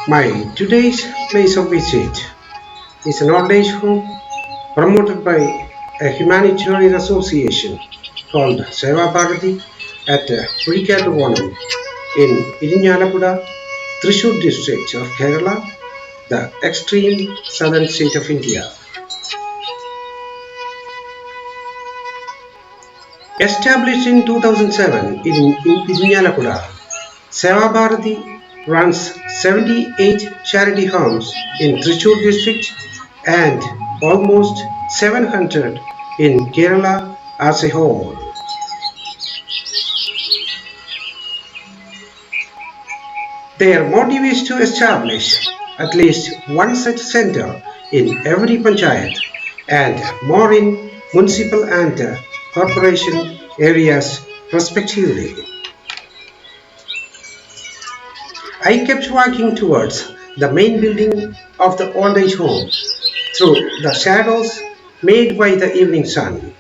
My today's place of visit is an old age home promoted by a humanitarian association called Seva Bharati at Purikattuvanam in Irinjalakuda, Thrissur district of Kerala, the extreme southern state of India. Established in 2007 in Irinjalakuda, Seva Bharati runs 78 charity homes in Thrissur district and almost 700 in Kerala as a whole. Their motive is to establish at least one such center in every panchayat and more in municipal and corporation areas respectively. I kept walking towards the main building of the old age home through the shadows made by the evening sun.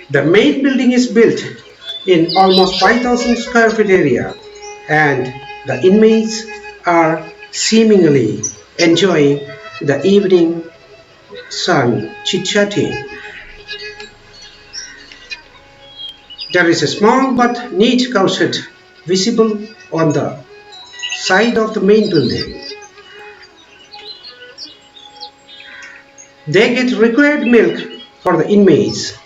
The main building is built in almost 5,000 square feet area and the inmates are seemingly enjoying the evening sun chit-chatting. There is a small but neat cowshed visible on the side of the main building. They get required milk for the inmates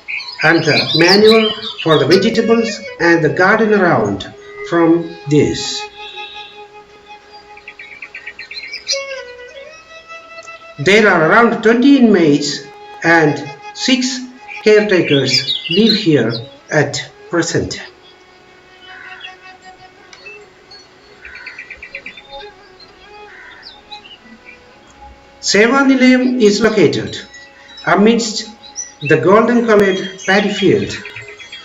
and the manure for the vegetables and the garden around from this. There are around 20 inmates and 6 caretakers live here at present. Seva Nilayam is located amidst the golden colored paddy field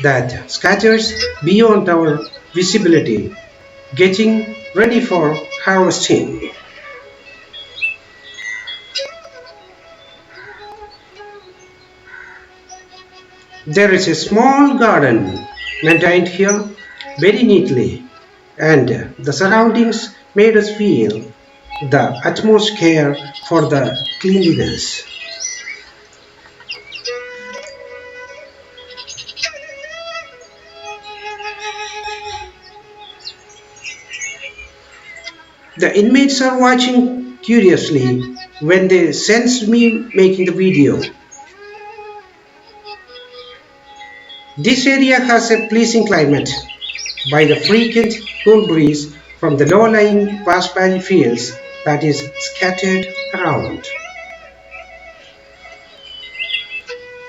that scatters beyond our visibility, getting ready for harvesting. There is a small garden maintained here very neatly, and the surroundings made us feel the utmost care for the cleanliness. The inmates are watching curiously when they sensed me making the video. This area has a pleasing climate by the frequent cool breeze from the low-lying vast paddy fields that is scattered around.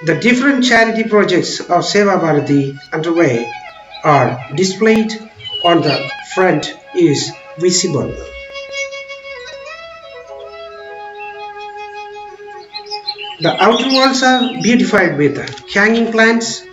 The different charity projects of Seva Bharati underway are displayed on the front is visible. The outer walls are beautified with hanging plants.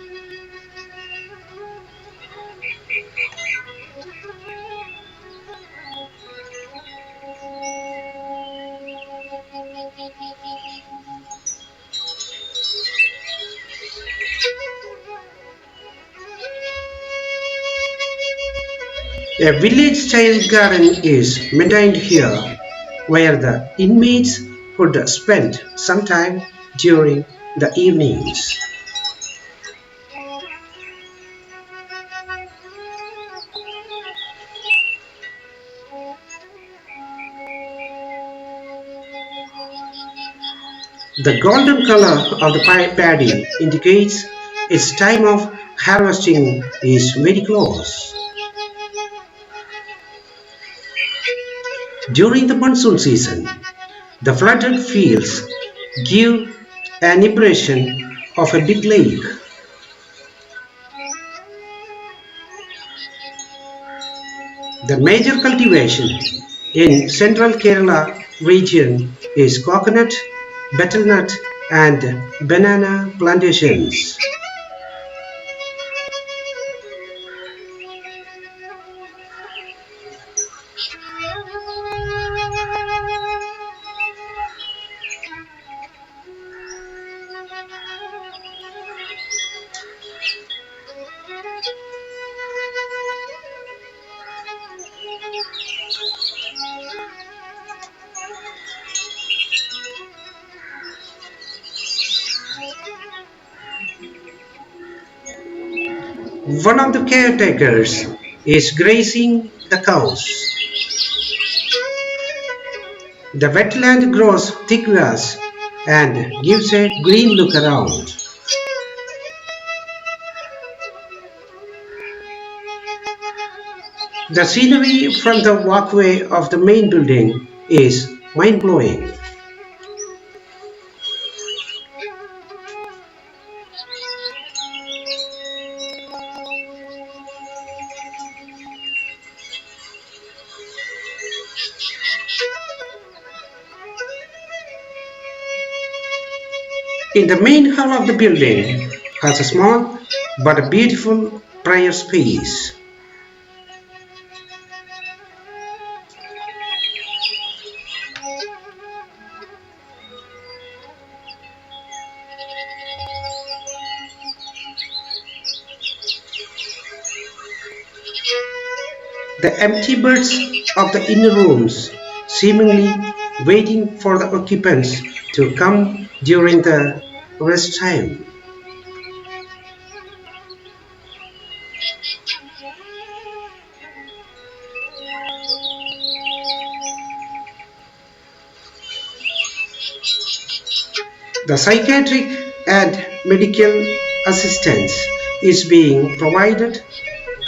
A village child garden is maintained here where the inmates could spend some time during the evenings. The golden color of the paddy indicates its time of harvesting is very close. During the monsoon season, the flooded fields give an impression of a big lake. The major cultivation in central Kerala region is coconut, betelnut and banana plantations. One of the caretakers is grazing the cows. The wetland grows thick grass and gives a green look around. The scenery from the walkway of the main building is mind-blowing. In the main hall of the building has a small but beautiful prayer space. The empty beds of the inner rooms seemingly waiting for the occupants to come during the rest time. The psychiatric and medical assistance is being provided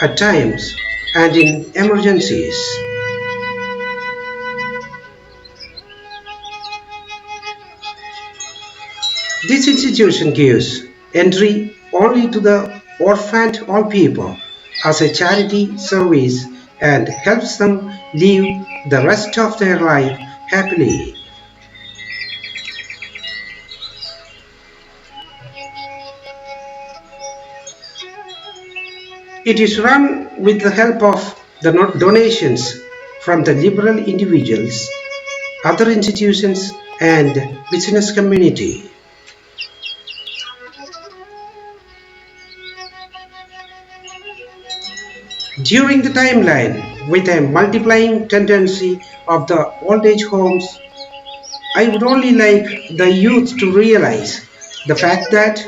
at times and in emergencies. This institution gives entry only to the orphaned old people as a charity service and helps them live the rest of their life happily. It is run with the help of the donations from the liberal individuals, other institutions, and business community. During the timeline, with a multiplying tendency of the old age homes, I would only like the youth to realize the fact that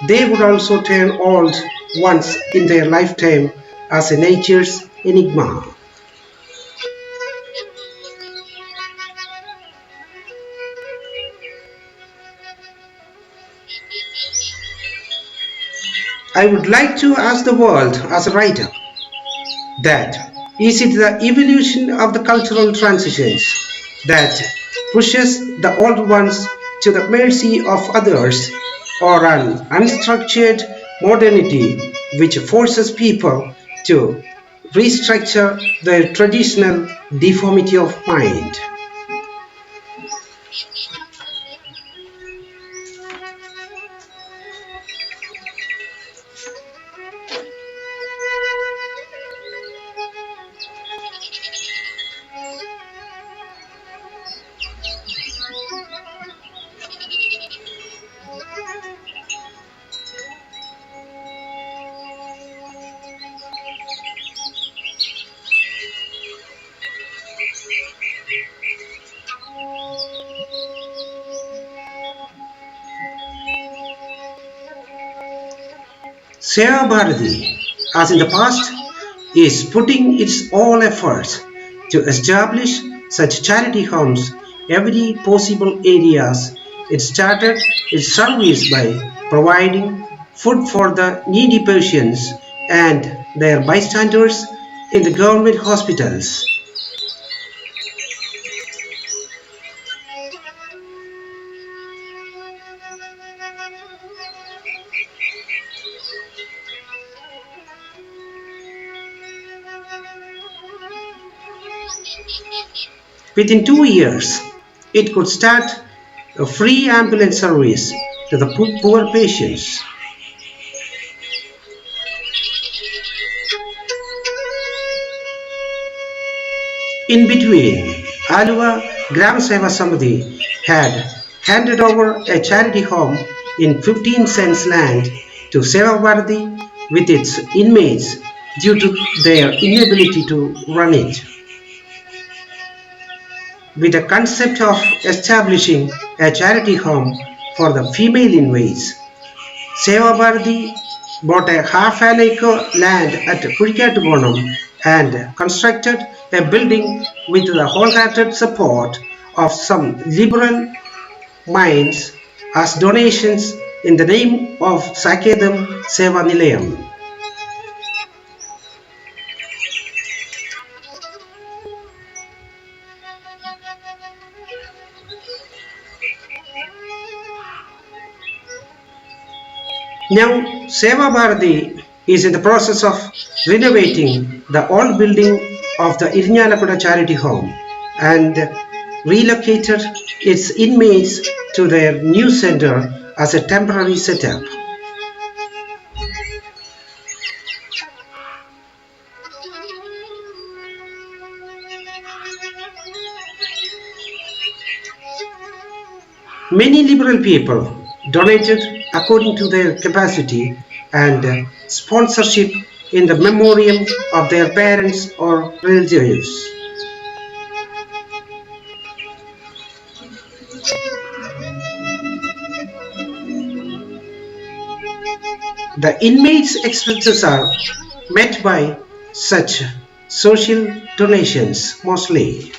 they would also turn old once in their lifetime as a nature's enigma. I would like to ask the world as a writer that is it the evolution of the cultural transitions that pushes the old ones to the mercy of others, or an unstructured modernity which forces people to restructure their traditional deformity of mind? Seva Bharati, as in the past, is putting its all efforts to establish such charity homes every possible areas. It started its service by providing food for the needy patients and their bystanders in the government hospitals. Within 2 years, it could start a free ambulance service to the poor patients. In between, Aluva Gram Seva Samadhi had handed over a charity home in 15 cents land to Seva Bharati with its inmates due to their inability to run it. With the concept of establishing a charity home for the female inmates, Seva Bharati bought a half an acre land at Kurikattukonam and constructed a building with the wholehearted support of some liberal minds as donations in the name of Saketham Seva Nilayam. Now, Seva Bharati is in the process of renovating the old building of the Irnyalakuda Charity Home and relocated its inmates to their new center as a temporary setup. Many liberal people donated according to their capacity and sponsorship in the memoriam of their parents or relatives. The inmates' expenses are met by such social donations mostly.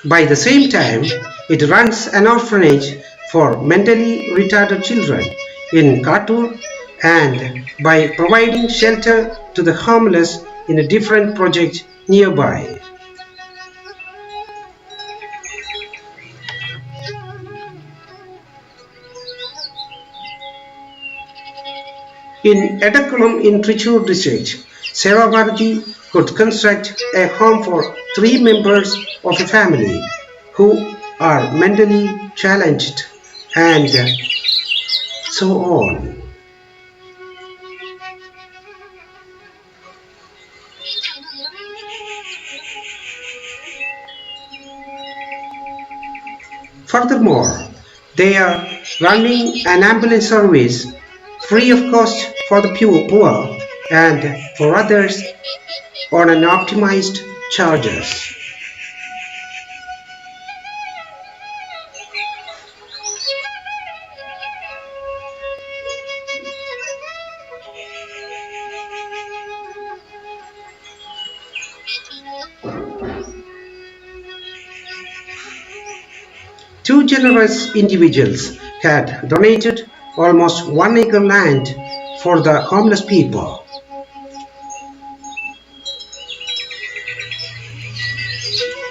By the same time, it runs an orphanage for mentally retarded children in Katur and by providing shelter to the homeless in a different project nearby. In Edakulam in Trichur district, Seva could construct a home for three members of a family who are mentally challenged and so on. Furthermore, they are running an ambulance service free of cost for the poor and for others on an optimized charges. Two generous individuals had donated almost 1 acre land for the homeless people.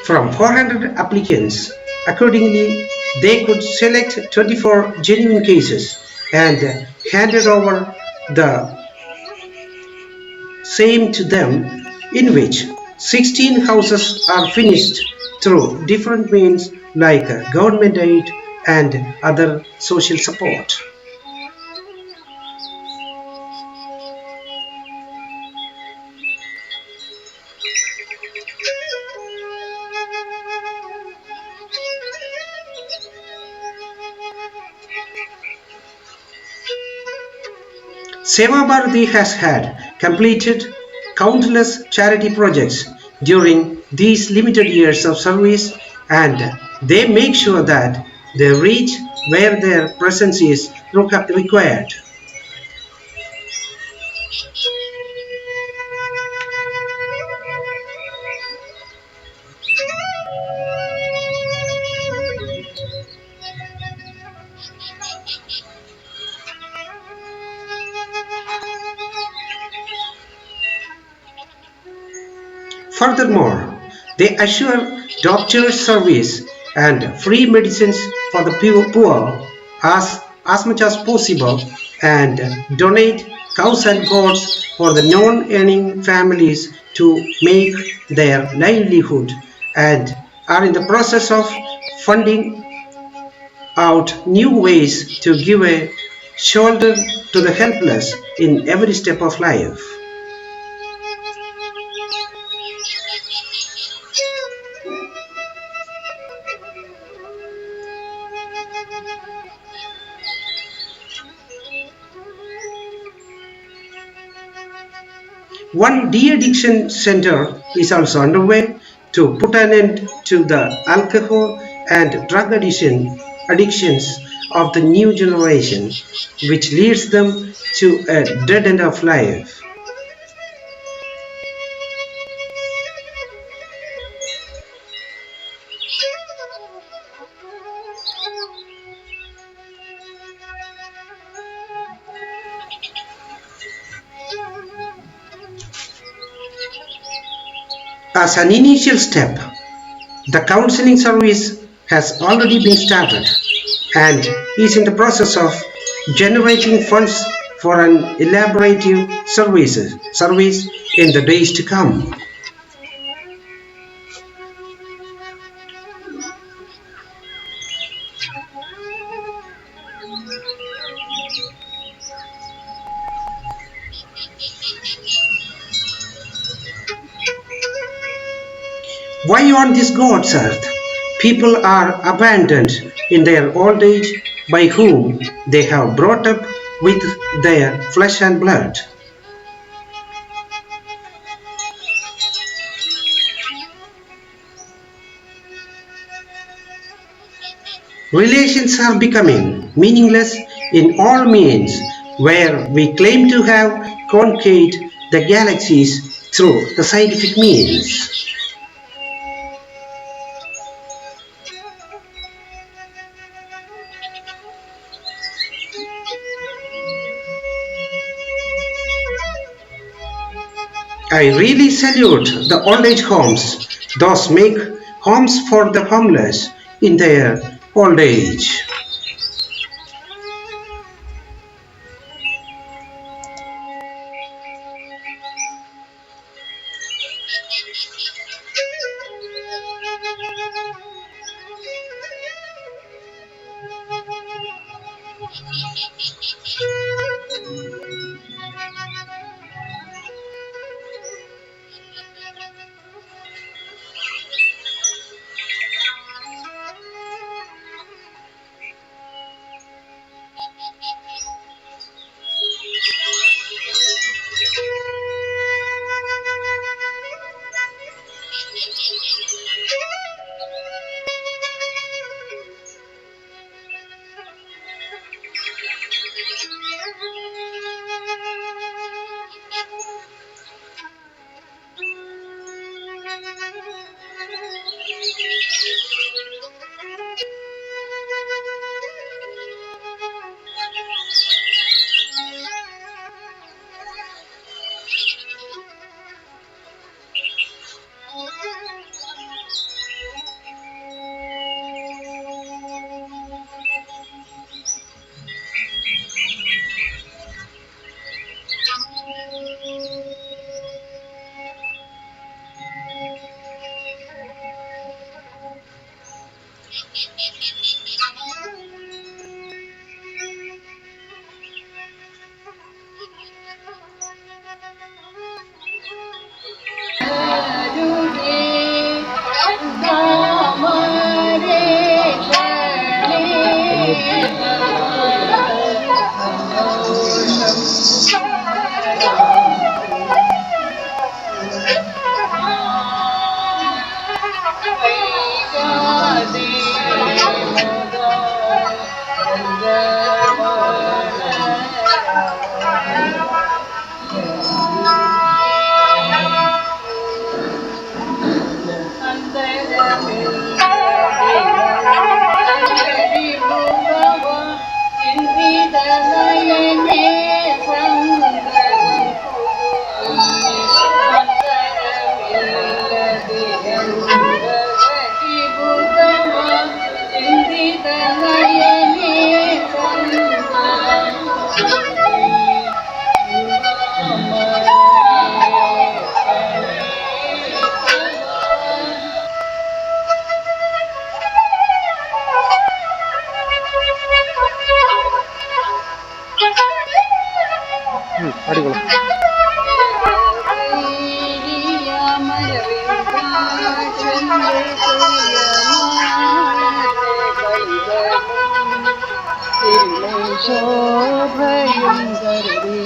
From 400 applicants, accordingly, they could select 24 genuine cases and handed over the same to them, in which 16 houses are finished through different means like government aid and other social support. Seva Bharati has had completed countless charity projects during these limited years of service, and they make sure that they reach where their presence is required. Furthermore, they assure doctor service and free medicines for the poor as much as possible and donate cows and goats for the non-earning families to make their livelihood and are in the process of funding out new ways to give a shoulder to the helpless in every step of life. One de-addiction center is also underway to put an end to the alcohol and drug addictions of the new generation, which leads them to a dead end of life. As an initial step, the counseling service has already been started and is in the process of generating funds for an elaborative service in the days to come. Why on this God's earth people are abandoned in their old age by whom they have brought up with their flesh and blood? Relations are becoming meaningless in all means where we claim to have conquered the galaxies through the scientific means. I really salute the Oldage Homes. Those make homes for the homeless in their old age. ശോഭയും കരുതി